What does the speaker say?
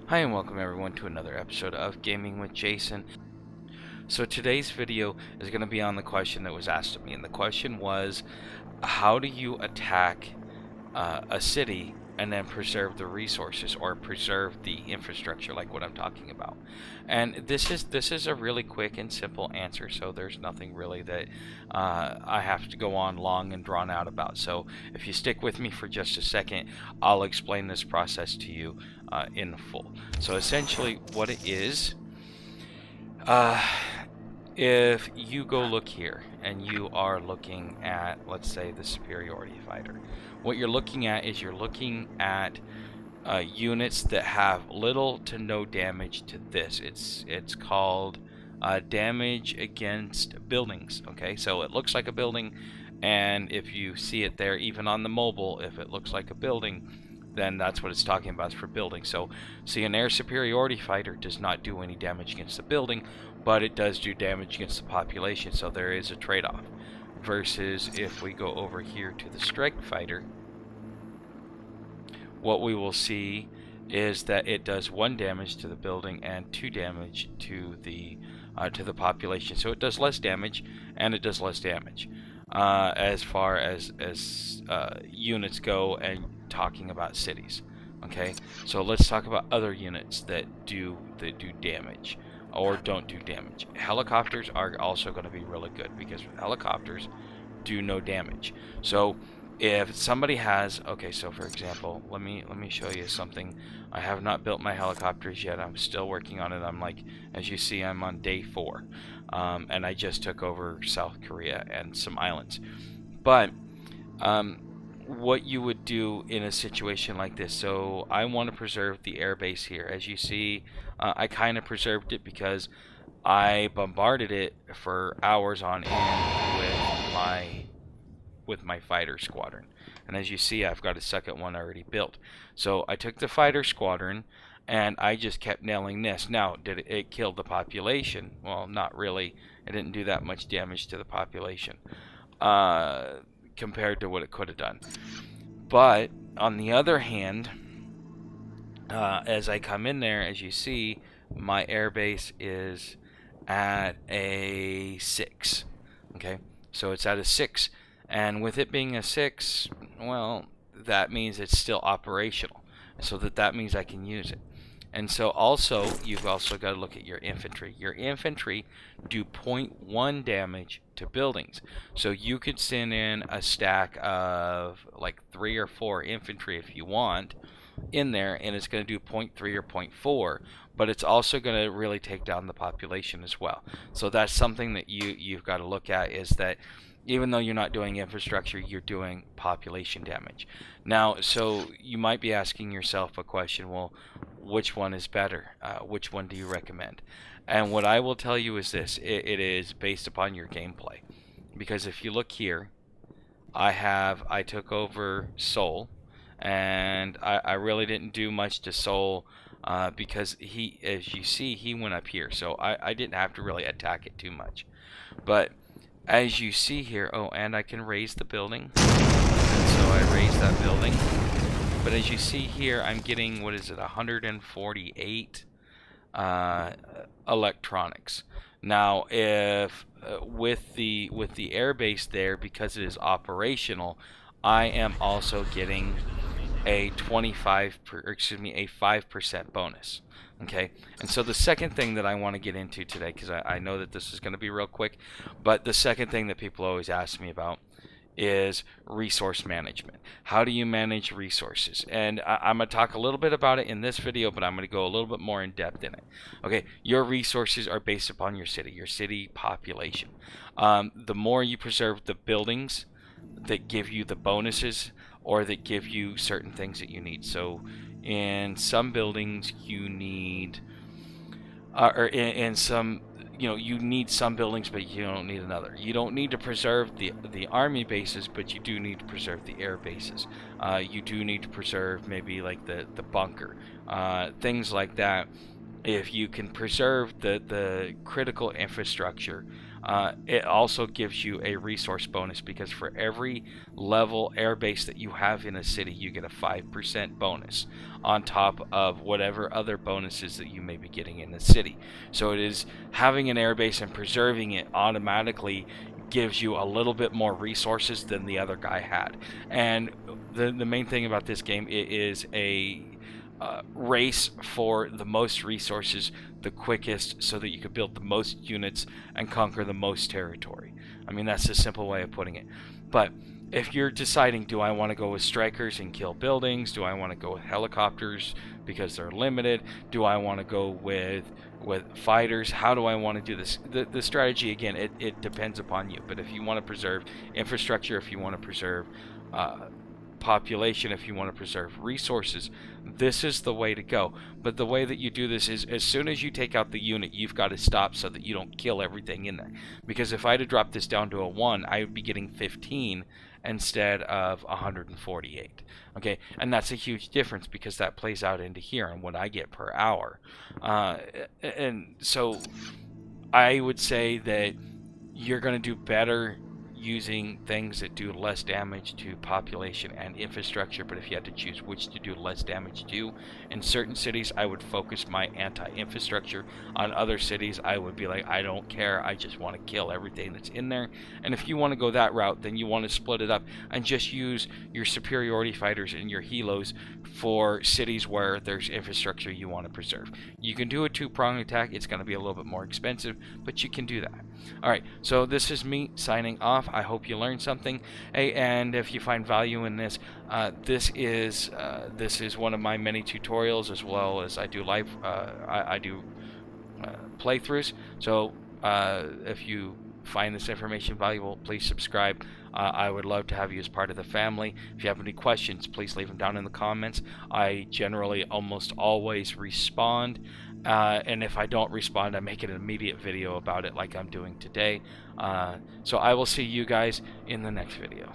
Hi and welcome everyone to another episode of Gaming with Jason. So today's video is going to be on the question that was asked of me, and the question was, how do you attack a city and then preserve the resources or preserve the infrastructure, like what I'm talking about? And this is a really quick and simple answer, so there's nothing really that I have to go on long and drawn out about. So if you stick with me for just a second, I'll explain this process to you in full. So essentially what it is, uh, if you go look here and you are looking at, let's say, the superiority fighter, what you're looking at is you're looking at units that have little to no damage to this. It's called damage against buildings. Okay, so it looks like a building, and if you see it there, even on the mobile, if it looks like a building, then that's what it's talking about, is for building. So see, an air superiority fighter does not do any damage against the building, but it does do damage against the population, so there is a trade-off. Versus if we go over here to the strike fighter, what we will see is that it does 1 damage to the building and 2 damage to the population. So it does less damage, and it does less damage as far as units go, and talking about cities. Okay, so let's talk about other units that do damage or don't do damage. Helicopters are also going to be really good because helicopters do no damage. So if somebody has, okay, so for example, let me show you something. I have not built my helicopters yet. I'm still working on it. I'm like, as you see, I'm on day 4, and I just took over South Korea and some islands. But what you would do in a situation like this, so I want to preserve the airbase here. As you see, I kind of preserved it because I bombarded it for hours on end with my fighter squadron. And as you see, I've got a second one already built. So I took the fighter squadron and I just kept nailing this. Now, did it kill the population? Well, not really. It didn't do that much damage to the population compared to what it could have done. But on the other hand, as I come in there, as you see, my airbase is at a 6. Okay, so it's at a 6. And with it being a 6, well, that means it's still operational. So that means I can use it. And so also, you've also got to look at your infantry. Your infantry do 0.1 damage to buildings. So you could send in a stack of like 3 or 4 infantry if you want in there, and it's going to do 0.3 or 0.4, but it's also going to really take down the population as well. So that's something that you've got to look at, is that even though you're not doing infrastructure, you're doing population damage. Now, so you might be asking yourself a question, well, which one is better? Which one do you recommend? And what I will tell you is this, it is based upon your gameplay. Because if you look here, I took over Seoul, and I really didn't do much to Seoul because he, as you see, he went up here. So I didn't have to really attack it too much. But as you see here, oh, and I can raise the building. So I raised that building. But as you see here, I'm getting, what is it, 148 electronics. Now, if with the airbase there, because it is operational, I am also getting a 5% bonus. Okay, and so the second thing that I want to get into today, because I know that this is going to be real quick, but the second thing that people always ask me about is resource management. How do you manage resources? And I'm going to talk a little bit about it in this video, but I'm going to go a little bit more in depth in it. Okay, your resources are based upon your city population. The more you preserve the buildings that give you the bonuses, or that give you certain things that you need. So in some buildings you need, or in some, you need some buildings, but you don't need another. You don't need to preserve the army bases, but you do need to preserve the air bases. You do need to preserve maybe like the bunker, things like that. If you can preserve the critical infrastructure, It also gives you a resource bonus, because for every level airbase that you have in a city, you get a 5% bonus on top of whatever other bonuses that you may be getting in the city. So it is having an airbase and preserving it automatically gives you a little bit more resources than the other guy had. And the main thing about this game, it is a race for the most resources the quickest, so that you could build the most units and conquer the most territory. I mean, that's the simple way of putting it. But if you're deciding, do I want to go with strikers and kill buildings? Do I want to go with helicopters because they're limited? Do I want to go with fighters? How do I want to do this? The strategy, again, it depends upon you. But if you want to preserve infrastructure, if you want to preserve population, if you want to preserve resources, this is the way to go. But the way that you do this is, as soon as you take out the unit, you've got to stop so that you don't kill everything in there. Because if I had to drop this down to a 1, I would be getting 15 instead of 148. Okay, and that's a huge difference, because that plays out into here and what I get per hour. And so I would say that you're going to do better using things that do less damage to population and infrastructure. But if you had to choose which to do less damage to, in certain cities I would focus my anti-infrastructure. On other cities I would be like, I don't care, I just want to kill everything that's in there. And if you want to go that route, then you want to split it up and just use your superiority fighters and your helos for cities where there's infrastructure you want to preserve. You can do a two-pronged attack. It's going to be a little bit more expensive, but you can do that. Alright, so this is me signing off. I hope you learned something. Hey, and if you find value in this, this is one of my many tutorials, as well as I do live I do playthroughs. So if you find this information valuable, please subscribe. I would love to have you as part of the family. If you have any questions, please leave them down in the comments. I generally almost always respond. And if I don't respond, I make an immediate video about it, like I'm doing today. So I will see you guys in the next video.